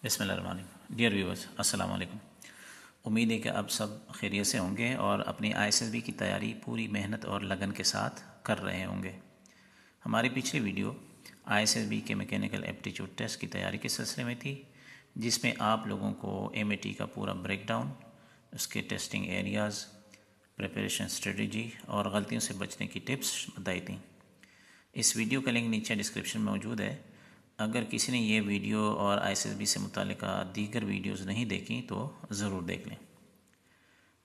बिस्मिल्लाहिर्रहमानिर्रहीम। Dear viewers, अस्सलाम वालेकुम। उम्मीद है कि आप सब खैरियत से होंगे और अपनी आईएसएसबी की तैयारी पूरी मेहनत और लगन के साथ कर रहे होंगे। हमारी पिछली वीडियो आईएसएसबी के मैकेनिकल एप्टीट्यूड टेस्ट की तैयारी के सिलसिले में थी, जिसमें आप लोगों को एमएटी का पूरा ब्रेकडाउन, उसके टेस्टिंग एरियाज़, प्रिपरेशन स्ट्रेटजी और गलतियों से बचने की टिप्स बताई थी। इस वीडियो का लिंक नीचे डिस्क्रिप्शन में मौजूद है। अगर किसी ने ये वीडियो और आईएसएसबी से मुताल्लिक़ दीगर वीडियोस नहीं देखी तो ज़रूर देख लें।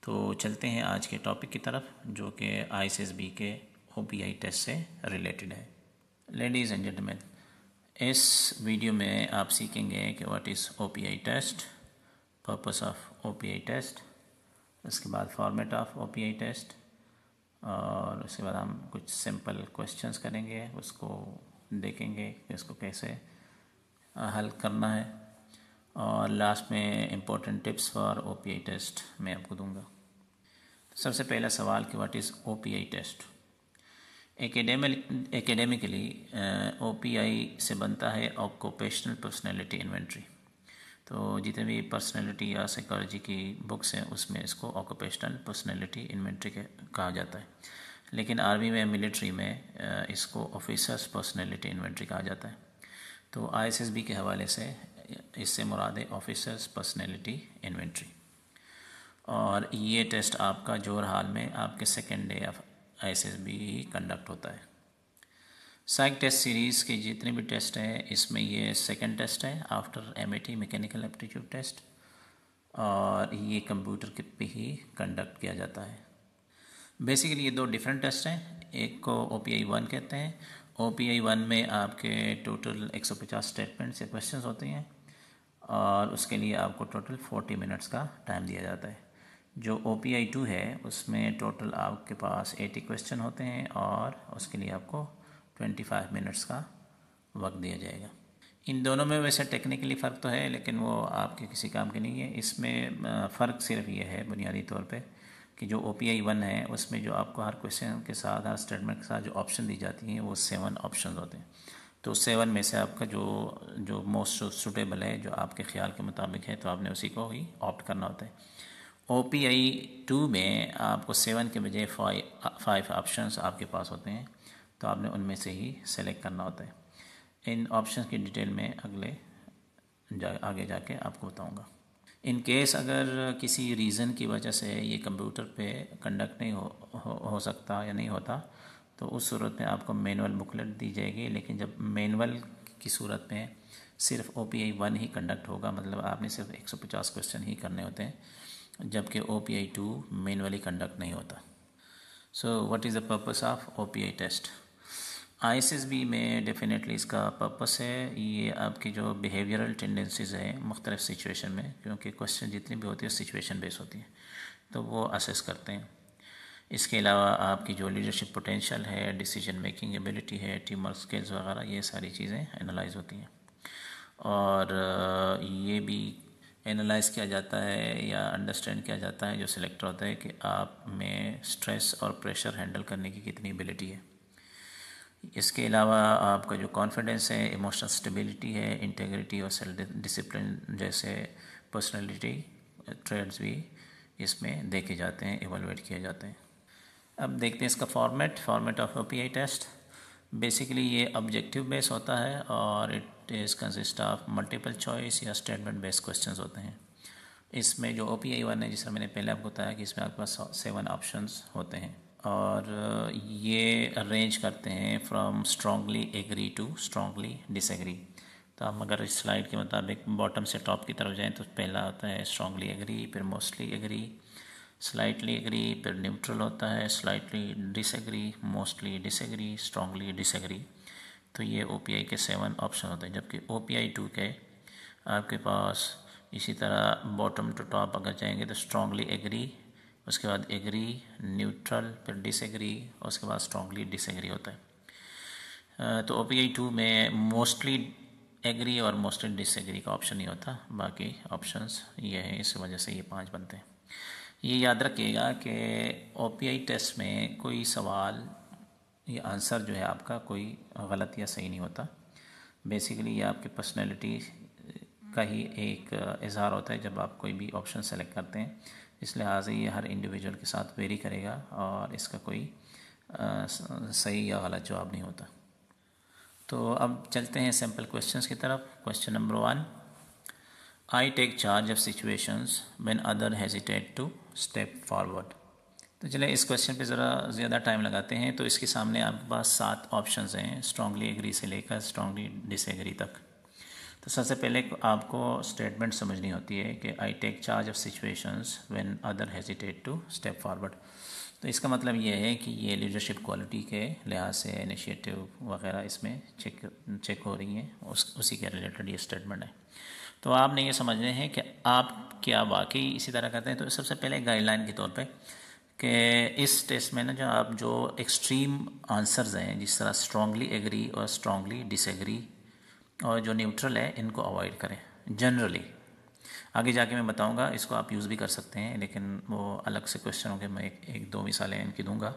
तो चलते हैं आज के टॉपिक की तरफ, जो कि आईएसएसबी के ओपीआई टेस्ट से रिलेटेड है। लेडीज़ एंड जेंटलमैन, इस वीडियो में आप सीखेंगे कि what is OPI test, purpose of OPI test, उसके बाद फॉर्मेट ऑफ ओपीआई टेस्ट, और उसके बाद हम कुछ सिंपल क्वेश्चंस करेंगे, उसको देखेंगे कि उसको कैसे हल करना है, और लास्ट में important tips for OPI test मैं आपको दूंगा। तो सबसे पहला सवाल कि what is OPI test. Academically OPI से बनता है ऑक्यूपेशनल पर्सनैलिटी इन्वेंट्री। तो जितने भी पर्सनैलिटी या साइकोलॉजी की बुक्स हैं उसमें इसको ऑक्यूपेशनल पर्सनैलिटी इन्वेंट्री कहा जाता है, लेकिन आर्मी में, मिलिट्री में इसको ऑफिसर्स पर्सनैलिटी इन्वेंट्री कहा जाता है। तो आईएसएसबी के हवाले से इससे मुराद है ऑफिसर्स पर्सनैलिटी इन्वेंट्री। और ये टेस्ट आपका जोरहाल में आपके second day of ISSB he conduct होता है। साइक टेस्ट सीरीज़ के जितने भी टेस्ट हैं इसमें ये सेकंड टेस्ट है after MAT mechanical aptitude test, और ये कंप्यूटर के पे ही कंडक्ट किया जाता है। बेसिकली ये दो डिफरेंट टेस्ट हैं। एक को ओपीआई 1 कहते हैं। ओपीआई 1 में आपके टोटल 150 स्टेटमेंट्स या क्वेश्चंस होते हैं, और उसके लिए आपको टोटल 40 मिनट्स का टाइम दिया जाता है। जो ओपीआई 2 है उसमें टोटल आपके पास 80 क्वेश्चन होते हैं, और उसके लिए आपको 25 मिनट्स का वक्त दिया जाएगा। इन दोनों में वैसे टेक्निकली फ़र्क तो है, लेकिन वो आपके किसी काम के नहीं है। इसमें फ़र्क सिर्फ ये है बुनियादी तौर पे कि जो ओपीआई 1 है उसमें जो आपको हर क्वेश्चन के साथ, हर स्टेटमेंट के साथ जो ऑप्शन दी जाती हैं वो 7 ऑप्शन होते हैं। तो 7 में से आपका जो मोस्ट सूटेबल है, जो आपके ख्याल के मुताबिक है, तो आपने उसी को ही ऑप्ट करना होता है। ओपीआई 2 में आपको 7 के बजाय 5 ऑप्शंस आपके पास होते हैं, तो आपने उनमें से ही सेलेक्ट करना होता है। इन ऑप्शंस की डिटेल में आगे जाके आपको बताऊंगा। इन केस अगर किसी रीज़न की वजह से ये कंप्यूटर पे कंडक्ट नहीं हो सकता या नहीं होता, तो उस सूरत में आपको मैनुअल बुकलेट दी जाएगी। लेकिन जब मैनुअल की सूरत में सिर्फ ओपीआई 1 ही कंडक्ट होगा, मतलब आपने सिर्फ 150 क्वेश्चन ही करने होते हैं, जबकि ओपीआई 2 मैनुअली कंडक्ट नहीं होता। So what is the purpose of OPI test. ISSB में डेफिनेटली इसका पर्पस है ये आपकी जो बिहेवियरल टेंडेंसीज़ हैं मुख्तलिफ सिचुएशन में, क्योंकि क्वेश्चन जितनी भी होती है सिचुएशन बेस होती है, तो वो असेस करते हैं। इसके अलावा आपकी जो लीडरशिप पोटेंशियल है, डिसीजन मेकिंग एबिलिटी है, टीम वर्क स्किल्स वगैरह, ये सारी चीज़ें एनालाइज होती हैं। और ये भी एनालाइज किया जाता है या अंडरस्टैंड किया जाता है जो सिलेक्टर होता है कि आप में स्ट्रेस और प्रेशर हैंडल करने की कितनी एबिलिटी है। इसके अलावा आपका जो कॉन्फिडेंस है, इमोशनल स्टेबिलिटी है, इंटेग्रिटी और सेल्फ डिसिप्लिन जैसे पर्सनालिटी ट्रेड्स भी इसमें देखे जाते हैं, एवेलुएट किए जाते हैं। अब देखते हैं इसका format of OPI test. Basically ये ऑब्जेक्टिव बेस होता है और it is consist of multiple choice या स्टेटमेंट बेस्ड क्वेश्चंस होते हैं। इसमें जो ओपीआई 1 है, जिसमें मैंने पहले आपको बताया कि इसमें आपके पास 7 ऑप्शंस होते हैं, और ये अरेंज करते हैं from strongly agree to strongly disagree. तो हम अगर इस स्लाइड के मुताबिक बॉटम से टॉप की तरफ जाएं तो पहला होता है स्ट्रांगली एग्री, फिर मोस्टली एग्री, स्लाइटली एग्री, फिर न्यूट्रल होता है, slightly disagree, mostly disagree, strongly disagree. तो ये ओपीआई के 7 ऑप्शन होते हैं, जबकि ओपीआई 2 के आपके पास इसी तरह बॉटम टू टॉप अगर जाएंगे तो स्ट्रांगली एग्री, उसके बाद एग्री, न्यूट्रल, फिर डिसएग्री, और उसके बाद स्ट्रांगली डिसएग्री होता है। तो ओपीआई 2 में मोस्टली एग्री और मोस्टली डिसएग्री का ऑप्शन नहीं होता, बाकी ऑप्शंस ये हैं, इस वजह से ये 5 बनते हैं। ये याद रखिएगा कि ओपीआई टेस्ट में कोई सवाल या आंसर जो है आपका कोई गलत या सही नहीं होता। बेसिकली ये आपकी पर्सनैलिटी का ही एक इजहार होता है जब आप कोई भी ऑप्शन सेलेक्ट करते हैं। इस लिहाज से ये हर इंडिविजुअल के साथ वेरी करेगा और इसका कोई सही या गलत जवाब नहीं होता। तो अब चलते हैं सिंपल क्वेश्चंस की तरफ। Question number 1, I take charge of situations when other hesitate to step forward. तो चलिए इस क्वेश्चन पे ज़रा ज़्यादा टाइम लगाते हैं। तो इसके सामने आपके पास 7 ऑप्शंस हैं, स्ट्रांगली एग्री से लेकर स्ट्रांगली डिसएग्री तक। तो सबसे पहले आपको स्टेटमेंट समझनी होती है कि I take charge of situations when other hesitate to step forward. तो इसका मतलब ये है कि ये लीडरशिप क्वालिटी के लिहाज से इनिशिएटिव वगैरह इसमें चेक हो रही हैं, उसी के रिलेटेड ये स्टेटमेंट है। तो आपने ये समझने हैं कि आप क्या वाकई इसी तरह करते हैं। तो सबसे पहले गाइडलाइन के तौर पे कि इस टेस्ट में ना जो एक्सट्रीम आंसर्स हैं, जिस तरह स्ट्रांगली एग्री और स्ट्रांगली डिसएग्री और जो न्यूट्रल है, इनको अवॉइड करें जनरली। आगे जाके मैं बताऊंगा, इसको आप यूज़ भी कर सकते हैं, लेकिन वो अलग से क्वेश्चन होंगे। मैं एक दो मिसालें इनकी दूंगा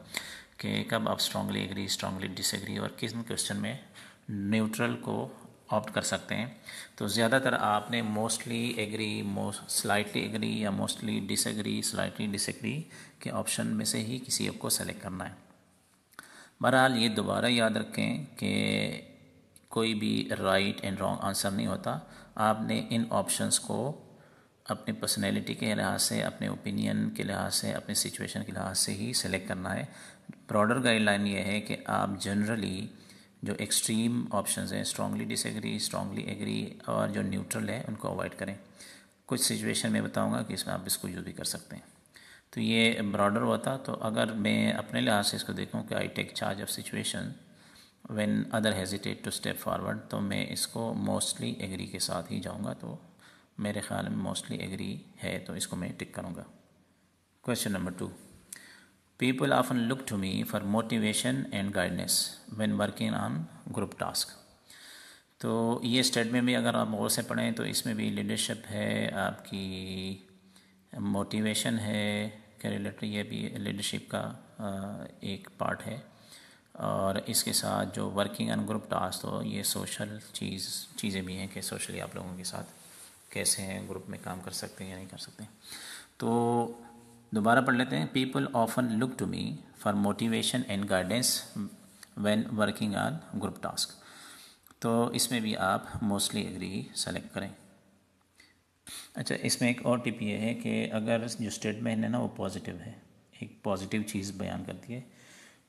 कि कब आप स्ट्रांगली एग्री, स्ट्रांगली डिसएग्री और किस क्वेश्चन में न्यूट्रल को ऑप्ट कर सकते हैं। तो ज़्यादातर आपने मोस्टली एग्री, स्लाइटली एग्री या मोस्टली डिसएग्री, स्लाइटली डिसएग्री के ऑप्शन में से ही किसी एक को सेलेक्ट करना है। बहरहाल ये दोबारा याद रखें कि कोई भी राइट एंड रॉन्ग आंसर नहीं होता। आपने इन ऑप्शंस को अपनी पर्सनैलिटी के लिहाज से, अपने ओपिनियन के लिहाज से, अपनी सिचुएशन के लिहाज से ही सेलेक्ट करना है। ब्रॉडर गाइडलाइन ये है कि आप जनरली जो एक्सट्रीम ऑप्शंस हैं, स्ट्रांगली डिसएग्री, स्ट्रांगली एग्री और जो न्यूट्रल है, उनको अवॉइड करें। कुछ सिचुएशन में बताऊंगा कि इसमें आप इसको यूज़ भी कर सकते हैं। तो ये ब्रॉडर होता। तो अगर मैं अपने लिहाज से इसको देखूं कि I take charge of situation when other hesitate to step forward, तो मैं इसको मोस्टली एग्री के साथ ही जाऊंगा। तो मेरे ख्याल में मोस्टली एग्री है, तो इसको मैं टिक करूंगा। Question number 2, people often look to me for motivation and guidance when working on group task. तो ये स्टेटमेंट भी अगर आप गौर से पढ़ें तो इसमें भी लीडरशिप है, आपकी मोटिवेशन है के रिलेटेड, ये भी लीडरशिप का एक पार्ट है। और इसके साथ जो वर्किंग ऑन ग्रुप टास्क, तो ये सोशल चीज़ें भी हैं कि सोशली आप लोगों के साथ कैसे हैं, ग्रुप में काम कर सकते हैं या नहीं कर सकते। तो दोबारा पढ़ लेते हैं। People often look to me for motivation and guidance when working on group task. तो इसमें भी आप मोस्टली एग्री सेलेक्ट करें। अच्छा, इसमें एक और टिप ये है कि अगर जो स्टेटमेंट है ना वो पॉजिटिव है, एक पॉजिटिव चीज़ बयान करती है,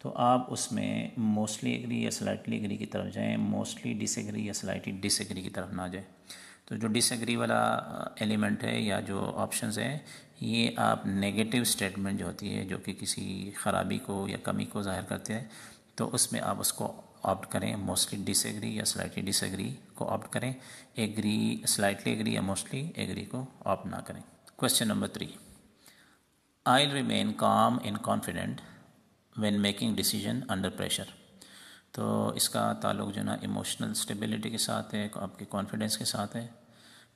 तो आप उसमें मोस्टली एग्री या स्लाइटली एग्री की तरफ जाएं, मोस्टली डिसएग्री या स्लाइटली डिसएग्री की तरफ ना जाएं। तो जो डिसएग्री वाला एलिमेंट है या जो ऑप्शंस है, ये आप नेगेटिव स्टेटमेंट जो होती है, जो कि किसी ख़राबी को या कमी को ज़ाहिर करते हैं, तो उसमें आप उसको ऑप्ट करें। मोस्टली डिसएग्री या स्लाइटली डिसएग्री को ऑप्ट करें। एग्री, स्लाइटली एग्री या मोस्टली एग्री को ऑप्ट ना करें। क्वेश्चन नंबर 3, आई रिमेन काम and confident when making decision under pressure. तो इसका ताल्लुक जो ना इमोशनल स्टेबिलिटी के साथ है, आपके कॉन्फिडेंस के साथ है।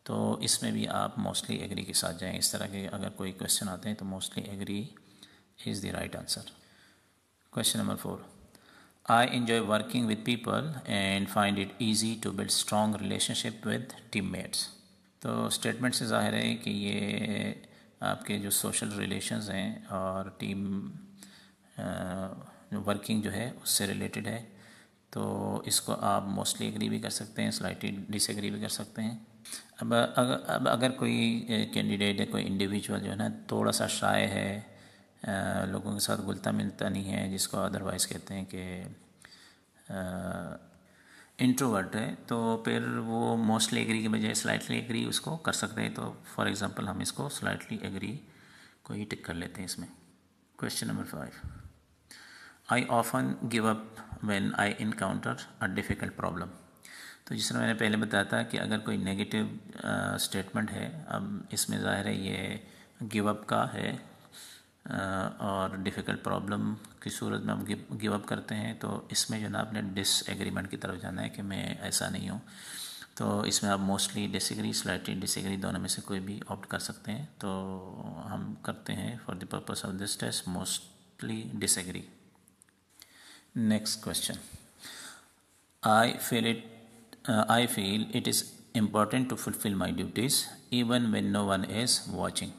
तो इसमें भी आप मोस्टली एग्री के साथ जाएं। इस तरह के अगर कोई क्वेश्चन आते हैं तो mostly agree is the right answer. Question number 4, I enjoy working with people and find it easy to build strong relationship with teammates। तो स्टेटमेंट से ज़ाहिर है कि ये आपके जो सोशल रिलेशंस हैं और टीम वर्किंग जो है उससे रिलेटेड है। तो इसको आप मोस्टली एग्री भी कर सकते हैं, स्लाइटली डिसएग्री भी कर सकते हैं। अब अगर कोई कैंडिडेट है, कोई इंडिविजुअल जो है ना थोड़ा सा शाय है, लोगों के साथ घुलता मिलता नहीं है, जिसको अदरवाइज़ कहते हैं कि इंट्रोवर्ट है, तो फिर वो मोस्टली एग्री की बजाय स्लाइटली एग्री उसको कर सकते हैं। तो फॉर एग्जांपल हम इसको स्लाइटली एग्री को ही टिक कर लेते हैं इसमें। Question number 5, I often give up when I encounter a difficult problem. तो जिस तरह मैंने पहले बताया था कि अगर कोई नेगेटिव स्टेटमेंट है, अब इसमें ज़ाहिर है ये गिव अप का है और डिफ़िकल्ट प्रॉब्लम की सूरत में हम गिव अप करते हैं। तो इसमें जो ना आपने डिसएग्रीमेंट की तरफ जाना है कि मैं ऐसा नहीं हूँ। तो इसमें आप मोस्टली डिसएग्री, स्लाइटली डिसएग्री, दोनों में से कोई भी ऑप्ट कर सकते हैं। तो हम करते हैं for the purpose of this test mostly disagree. Next question, I feel it is important to fulfil my duties even when no one is watching.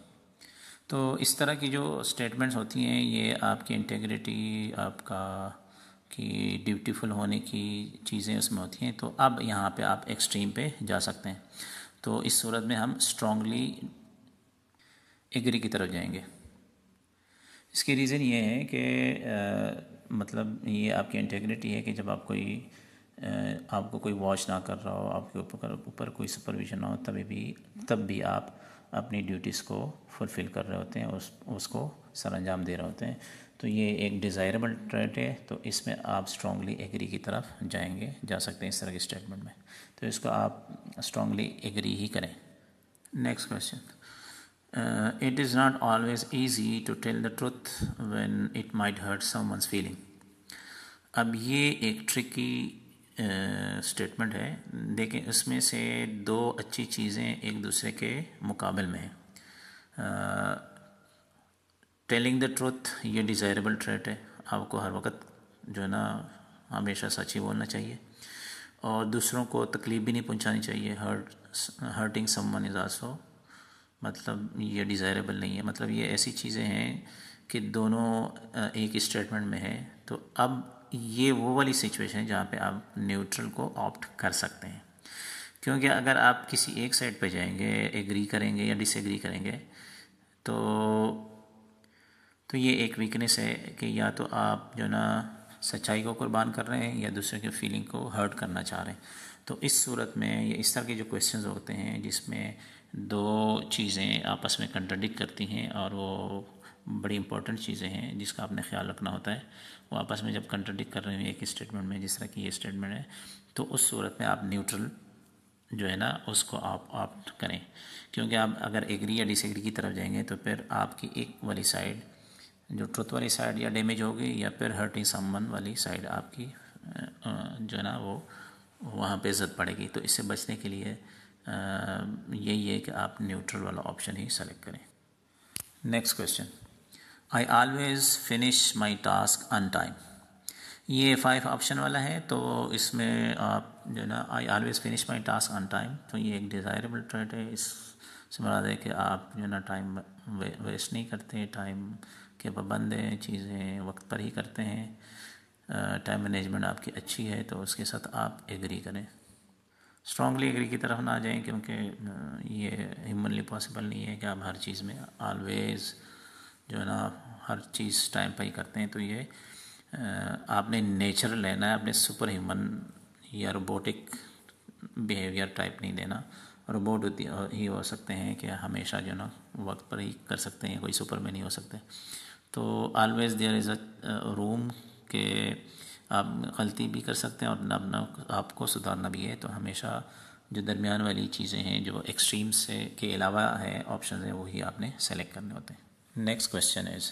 तो इस तरह की जो स्टेटमेंट्स होती हैं ये आपकी इंटेग्रिटी, आपका कि ड्यूटीफुल होने की चीज़ें उसमें होती हैं। तो अब यहाँ पे आप एक्सट्रीम पे जा सकते हैं। तो इस सूरत में हम स्ट्रांगली एग्री की तरफ जाएंगे। इसकी रीज़न ये है कि मतलब ये आपकी इंटेग्रिटी है कि जब आप आपको कोई वॉच ना कर रहा हो, आपके ऊपर कोई सुपरविजन ना हो, तब भी आप अपनी ड्यूटीज़ को फुलफ़िल कर रहे होते हैं, उसको सर अंजाम दे रहे होते हैं। तो ये एक डिज़ायरेबल ट्रेट है। तो इसमें आप स्ट्रांगली एग्री की तरफ जा सकते हैं इस तरह के स्टेटमेंट में। तो इसको आप स्ट्रांगली एग्री ही करें। Next question, it is not always easy to tell the truth when it might hurt someone's feeling. अब ये एक ट्रिकी स्टेटमेंट है। देखें, उसमें से दो अच्छी चीज़ें एक दूसरे के मुकाबल में हैं। टेलिंग द ट्रुथ ये डिज़ायरेबल ट्रेट है, आपको हर वक्त जो है ना हमेशा सच ही बोलना चाहिए और दूसरों को तकलीफ़ भी नहीं पहुंचानी चाहिए। हर्टिंग समवन इज़ आल्सो, मतलब ये डिज़ायरेबल नहीं है। मतलब ये ऐसी चीज़ें हैं कि दोनों एक स्टेटमेंट में है। तो अब ये वो वाली सिचुएशन है जहाँ पे आप न्यूट्रल को ऑप्ट कर सकते हैं, क्योंकि अगर आप किसी एक साइड पे जाएंगे, एग्री करेंगे या डिसएग्री करेंगे, तो ये एक वीकनेस है कि या तो आप जो ना सच्चाई को कुर्बान कर रहे हैं या दूसरे के फीलिंग को हर्ट करना चाह रहे हैं। तो इस सूरत में ये इस तरह के जो क्वेश्चंस होते हैं जिसमें दो चीज़ें आपस में कंट्राडिक्ट करती हैं और वो बड़ी इंपॉर्टेंट चीज़ें हैं जिसका आपने ख्याल रखना होता है, वो आपस में जब कंट्राडिक्ट कर रहे हैं एक स्टेटमेंट में, जिस तरह की ये स्टेटमेंट है, तो उस सूरत में आप न्यूट्रल जो है ना उसको आप ऑप्ट करें। क्योंकि आप अगर एग्री या डिसएग्री की तरफ जाएंगे तो फिर आपकी एक वाली साइड, जो ट्रुथ वाली साइड, या डैमेज होगी या फिर हर्टिंग समवन वाली साइड आपकी जो है ना वो वहाँ पे इज्जत पड़ेगी। तो इससे बचने के लिए यही है कि आप न्यूट्रल वाला ऑप्शन ही सेलेक्ट करें। Next question, I always finish my task on time. ये 5 ऑप्शन वाला है। तो इसमें आप जो है ना I always finish my task on time, तो ये एक डिज़ायरेबल ट्रेट है। इससे मुराद है कि आप जो है ना टाइम वेस्ट नहीं करते, टाइम के पाबंद हैं, चीज़ें वक्त पर ही करते हैं, टाइम मैनेजमेंट आपकी अच्छी है। तो उसके साथ आप एग्री करें, स्ट्रांगली एग्री की तरफ ना जाएं, क्योंकि ये ह्यूमनली पॉसिबल नहीं है कि आप हर चीज़ में ऑलवेज़ जो है ना हर चीज़ टाइम पर ही करते हैं। तो ये आपने नेचर लेना है, आपने सुपर ह्यूमन या रोबोटिक बिहेवियर टाइप नहीं देना। रोबोट ही हो सकते हैं कि हमेशा जो ना वक्त पर ही कर सकते हैं, कोई सुपरमैन नहीं हो सकते। तो always there is a room के आप गलती भी कर सकते हैं और अपना आपको सुधारना भी है। तो हमेशा जो दरमियान वाली चीज़ें हैं, जो एक्सट्रीम से के अलावा है ऑप्शन है, वही आपने सेलेक्ट करने होते हैं। Next question is,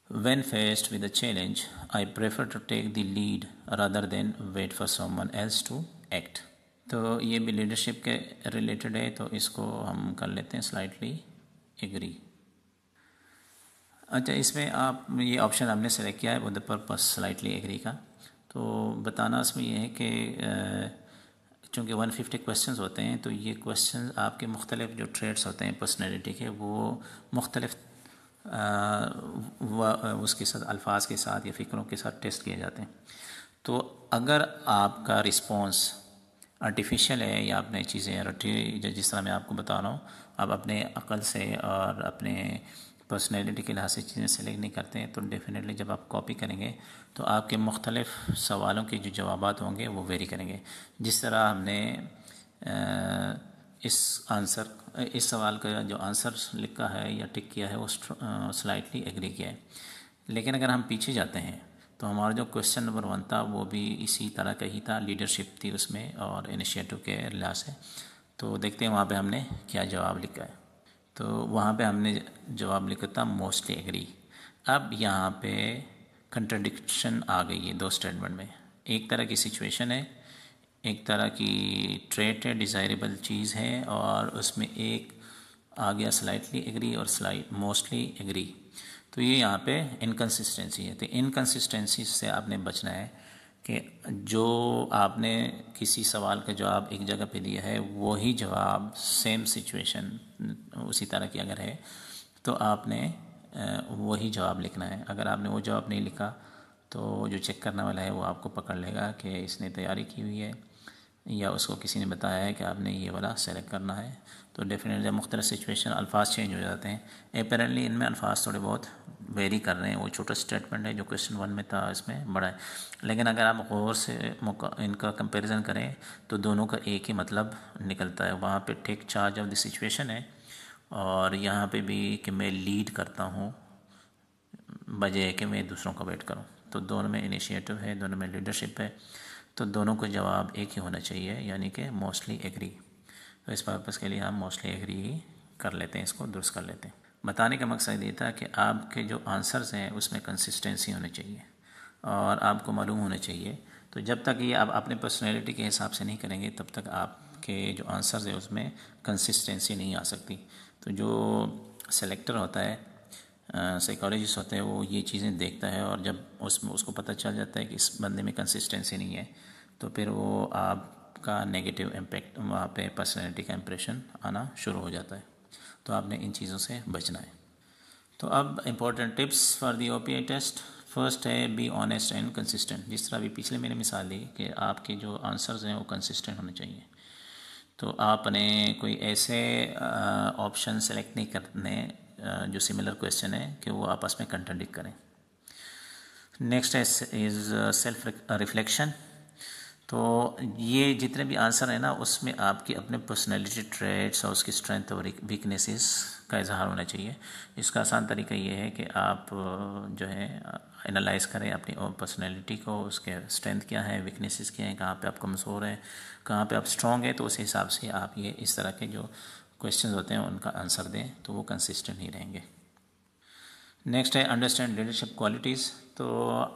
when faced with a challenge, I prefer to take the lead rather than wait for someone else to act। तो ये भी लीडरशिप के रिलेटेड है, तो इसको हम कर लेते हैं स्लाइटली एग्री। अच्छा, इसमें आप ये ऑप्शन हमने सेलेक्ट किया है with the purpose slightly agree का। तो बताना इसमें यह है कि चूँकि 150 क्वेश्चंस होते हैं, तो ये क्वेश्चंस आपके मुख्तलिफ जो ट्रेड्स होते हैं पर्सनैलिटी के, वो मुख्तलिफ उसके साथ अल्फाज के साथ या फ़िक्रों के साथ टेस्ट किए जाते हैं। तो अगर आपका रिस्पॉन्स आर्टिफिशियल है या आपने चीज़ें रटी, जिस तरह मैं आपको बता रहा हूँ, आप अपने अक़ल से और अपने पर्सनैलिटी के लिहाज से चीज़ें सेलेक्ट नहीं करते हैं, तो डेफिनेटली जब आप कॉपी करेंगे तो आपके मुख्तलिफ सवालों के जो जवाबात होंगे वो वेरी करेंगे। जिस तरह हमने इस सवाल का जो आंसर लिखा है या टिक किया है वो स्लाइटली एग्री किया है। लेकिन अगर हम पीछे जाते हैं तो हमारा जो क्वेश्चन नंबर 1 था वो भी इसी तरह का ही था, लीडरशिप थी उसमें और इनिशिएटिव के लिहाज से। तो देखते हैं वहाँ पे हमने क्या जवाब लिखा है। तो वहाँ पे हमने जवाब लिखा था मोस्टली एग्री। अब यहाँ पे कंट्रडिक्शन आ गई है 2 स्टेटमेंट में। एक तरह की सिचुएशन है, एक तरह की ट्रेट है, डिज़ायरेबल चीज़ है, और उसमें एक आ गया स्लाइटली एग्री और मोस्टली एग्री। तो ये यहाँ पे इनकन्सिस्टेंसी है। तो इनकन्सिस्टेंसी से आपने बचना है कि जो आपने किसी सवाल का जवाब एक जगह पे दिया है वही जवाब सेम सिचुएशन उसी तरह की अगर है तो आपने वही जवाब लिखना है। अगर आपने वो जवाब नहीं लिखा तो जो चेक करने वाला है वो आपको पकड़ लेगा कि इसने तैयारी की हुई है या उसको किसी ने बताया है कि आपने ये वाला सेलेक्ट करना है। तो डेफिनेटली मुख्तलिफ सिचुएशन अल्फाज चेंज हो जाते हैं। अपेरेंटली इनमें अल्फाज थोड़े बहुत वेरी कर रहे हैं। वो छोटा स्टेटमेंट है जो क्वेश्चन 1 में था, इसमें बड़ा है। लेकिन अगर आप गौर से इनका कंपैरिजन करें तो दोनों का एक ही मतलब निकलता है। वहाँ पे take charge of the situation है और यहाँ पे भी कि मैं लीड करता हूँ बजाय कि मैं दूसरों का वेट करूँ। तो दोनों में इनिशिएटिव है, दोनों में लीडरशिप है, तो दोनों को जवाब एक ही होना चाहिए, यानी कि मोस्टली एग्री। तो इस पर्पज़ के लिए हम मोस्टली एग्री ही कर लेते हैं, इसको दुरुस्त कर लेते हैं। बताने का मकसद ये था कि आपके जो आंसर्स हैं उसमें कंसिस्टेंसी होनी चाहिए और आपको मालूम होना चाहिए। तो जब तक ये आप अपने पर्सनैलिटी के हिसाब से नहीं करेंगे तब तक आपके जो आंसर्स है उसमें कंसिस्टेंसी नहीं आ सकती। तो जो सेलेक्टर होता है, साइकोलॉजिस्ट होते हैं, वो ये चीज़ें देखता है और जब उसमें उसको पता चल जाता है कि इस बंदे में कंसिस्टेंसी नहीं है तो फिर वो आपका नेगेटिव इम्पेक्ट वहाँ पे पर्सनैलिटी का इम्प्रेशन आना शुरू हो जाता है। तो आपने इन चीज़ों से बचना है। तो अब important tips for the OPI test. First है बी ऑनेस्ट एंड कंसिस्टेंट। जिस तरह अभी पिछले मैंने मिसाल दी कि आपके जो आंसर्स हैं वो कंसिस्टेंट होने चाहिए। तो आपने कोई ऐसे ऑप्शन सेलेक्ट नहीं करने जो सिमिलर क्वेश्चन है कि वो आपस में कंट्राडिक्ट करें। Next is self reflection. तो ये जितने भी आंसर है ना उसमें आपकी अपने पर्सनैलिटी ट्रेट्स और उसकी स्ट्रेंथ और वीकनेसेस का इजहार होना चाहिए। इसका आसान तरीका ये है कि आप जो है एनालाइज करें अपनी पर्सनैलिटी को, उसके स्ट्रेंथ क्या है, वीकनेसेस क्या हैं, कहाँ पे आप कमज़ोर हैं, कहाँ पे आप स्ट्रॉन्ग हैं। तो उस हिसाब से आप ये इस तरह के जो क्वेश्चंस होते हैं उनका आंसर दें तो वो कंसिस्टेंट ही रहेंगे। नेक्स्ट है अंडरस्टैंड लीडरशिप क्वालिटीज़। तो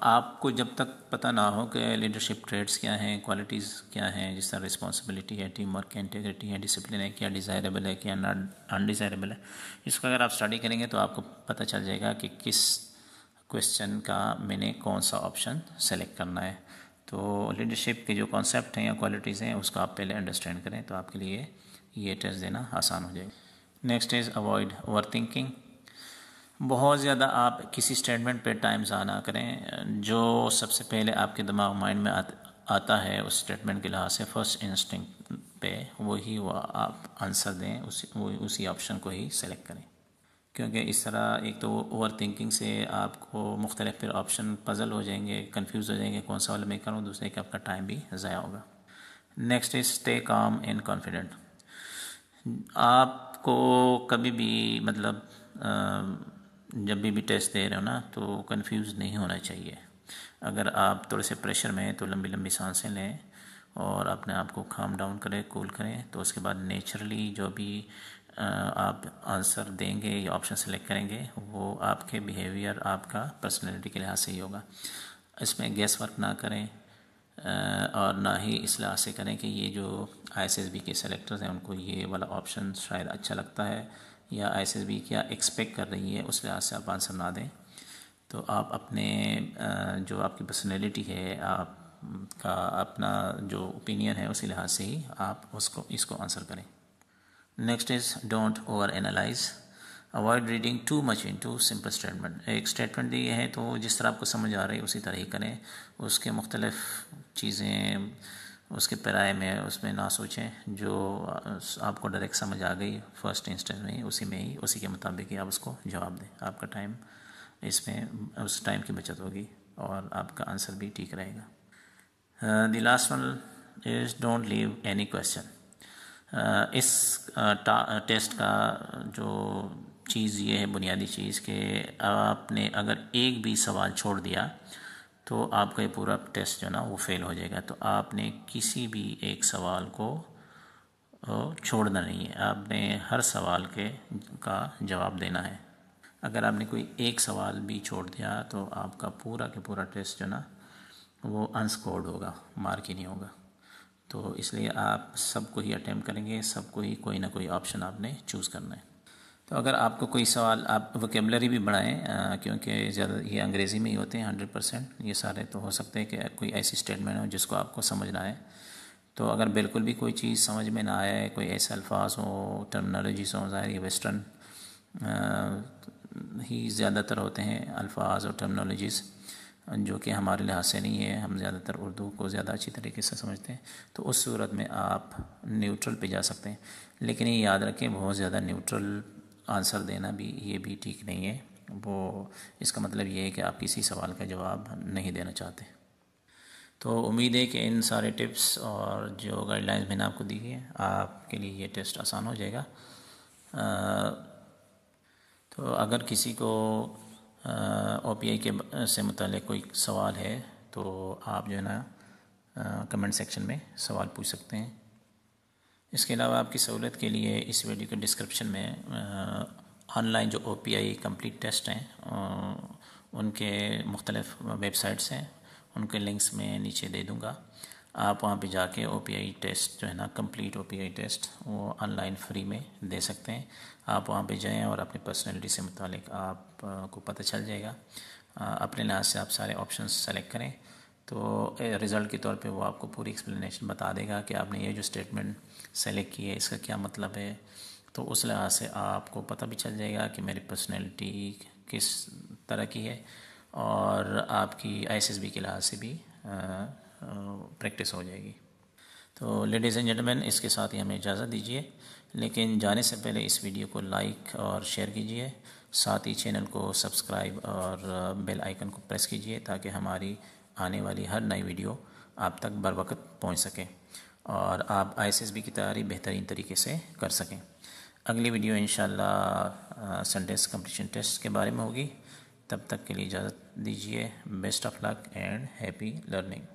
आपको जब तक पता ना हो कि लीडरशिप ट्रेड्स क्या हैं, क्वालिटीज़ क्या हैं, जिस तरह रिस्पॉन्सिबिलिटी है, टीम वर्क है, इंटीग्रिटी है, डिसिप्लिन है, क्या डिज़ायरेबल है, क्या नॉट अनडिज़ायरेबल है, इसको अगर आप स्टडी करेंगे तो आपको पता चल जाएगा कि किस क्वेश्चन का मैंने कौन सा ऑप्शन सेलेक्ट करना है। तो लीडरशिप के जो कॉन्सेप्ट हैं या क्वालिटीज़ हैं उसको आप पहले अंडरस्टैंड करें तो आपके लिए ये टेस्ट देना आसान हो जाएगा। Next is avoid over thinking. बहुत ज़्यादा आप किसी स्टेटमेंट पे टाइम ज़ाया ना करें। जो सबसे पहले आपके दिमाग माइंड में आता है उस स्टेटमेंट के लिहाज से फर्स्ट इंस्टिंक्ट पे वही वो आप आंसर दें, उसी ऑप्शन को ही सेलेक्ट करें। क्योंकि इस तरह एक तो ओवर थिंकिंग से आपको मुख्तलिफ फिर ऑप्शन पजल हो जाएंगे, कंफ्यूज हो जाएंगे कौन सा वाला मैं करूँ, दूसरे का आपका टाइम भी ज़ाया होगा। Next is stay calm and confident. आपको कभी भी मतलब जब भी टेस्ट दे रहे हो ना तो कंफ्यूज नहीं होना चाहिए। अगर आप थोड़े से प्रेशर में हैं तो लंबी लंबी सांसें लें और अपने आप को काम डाउन करें, कूल करें। तो उसके बाद नेचुरली जो भी आप आंसर देंगे या ऑप्शन सेलेक्ट करेंगे वो आपके बिहेवियर, आपका पर्सनैलिटी के लिहाज से ही होगा। इसमें गैस वर्क ना करें और ना ही इस लिहाज से करें कि ये जो ISSB के सेलेक्टर्स हैं उनको ये वाला ऑप्शन शायद अच्छा लगता है या ISSB क्या एक्सपेक्ट कर रही है उस लिहाज से आप आंसर ना दें। तो आप अपने जो आपकी पर्सनैलिटी है, आपका अपना जो ओपिनियन है उसी लिहाज से ही आप इसको आंसर करें। Next is don't over analyse. Avoid reading too much into simple statement. एक स्टेटमेंट दिए है तो जिस तरह आपको समझ आ रही है उसी तरह ही करें। उसके मुख्तलिफ चीज़ें उसके पराये में उसमें ना सोचें। जो आपको डायरेक्ट समझ आ गई फर्स्ट इंस्टेंस में ही उसी के मुताबिक ही आप उसको जवाब दें। आपका टाइम इसमें उस टाइम की बचत होगी और आपका आंसर भी ठीक रहेगा। The last one is don't leave any question. इस टेस्ट का जो चीज़ ये है, बुनियादी चीज़ कि आपने अगर एक भी सवाल छोड़ दिया तो आपका ये पूरा टेस्ट जो ना वो फेल हो जाएगा। तो आपने किसी भी एक सवाल को छोड़ना नहीं है, आपने हर सवाल का जवाब देना है। अगर आपने कोई एक सवाल भी छोड़ दिया तो आपका पूरा के पूरा टेस्ट जो ना वो अनस्कोर्ड होगा, मार्क ही नहीं होगा। तो इसलिए आप सबको ही अटेम्प्ट करेंगे, सबको ही कोई ना कोई ऑप्शन आपने चूज़ करना है। तो अगर आपको कोई सवाल, आप वोकेबलरी भी बढ़ाएं, क्योंकि ज़्यादा ये अंग्रेज़ी में ही होते हैं 100% ये सारे। तो हो सकता है कि कोई ऐसी स्टेटमेंट हो जिसको आपको समझ ना आए। तो अगर बिल्कुल भी कोई चीज़ समझ में ना आए, कोई ऐसे अल्फाज हो, टर्मिनोलॉजीज़ हो, ज़ाहिर ये वेस्टर्न ही ज़्यादातर होते हैं अल्फाज और टर्मिनोलॉजीज़, जो कि हमारे लिहाज से नहीं है। हम ज़्यादातर उर्दू को ज़्यादा अच्छी तरीके से समझते हैं। तो उस सूरत में आप न्यूट्रल पे जा सकते हैं। लेकिन ये याद रखें, बहुत ज़्यादा न्यूट्रल आंसर देना भी ये भी ठीक नहीं है। वो इसका मतलब ये है कि आप किसी सवाल का जवाब नहीं देना चाहते। तो उम्मीद है कि इन सारे टिप्स और जो गाइडलाइंस मैंने आपको दी है, आपके लिए ये टेस्ट आसान हो जाएगा। तो अगर किसी को OPI के से मुतालिक कोई सवाल है तो आप जो है ना कमेंट सेक्शन में सवाल पूछ सकते हैं। इसके अलावा आपकी सहूलत के लिए इस वीडियो के डिस्क्रिप्शन में ऑनलाइन जो OPI कंप्लीट टेस्ट हैं उनके मुख्तलिफ वेबसाइट्स हैं, उनके लिंक्स मैं नीचे दे दूँगा। आप वहाँ पे जाके OPI टेस्ट जो है ना, कंप्लीट OPI टेस्ट वो ऑनलाइन फ्री में दे सकते हैं। आप वहाँ पे जाएं और अपनी पर्सनैलिटी से मुतालिक आप को पता चल जाएगा। अपने लिहाज से आप सारे ऑप्शंस सेलेक्ट करें तो रिज़ल्ट के तौर पे वो आपको पूरी एक्सप्लेनेशन बता देगा कि आपने ये जो स्टेटमेंट सेलेक्ट की है इसका क्या मतलब है। तो उस लिहाज से आपको पता भी चल जाएगा कि मेरी पर्सनैलिटी किस तरह की है, और आपकी ISSB के लिहाज से भी प्रैक्टिस हो जाएगी। तो लेडीज़ एंड जेंटलमैन, इसके साथ ही हमें इजाज़त दीजिए, लेकिन जाने से पहले इस वीडियो को लाइक और शेयर कीजिए। साथ ही चैनल को सब्सक्राइब और बेल आइकन को प्रेस कीजिए ताकि हमारी आने वाली हर नई वीडियो आप तक बर वक्त पहुँच सके और आप ISSB की तैयारी बेहतरीन तरीके से कर सकें। अगली वीडियो इंशाल्लाह सेंटेंस कंप्लीशन टेस्ट के बारे में होगी। तब तक के लिए इजाज़त दीजिए। Best of luck and happy learning.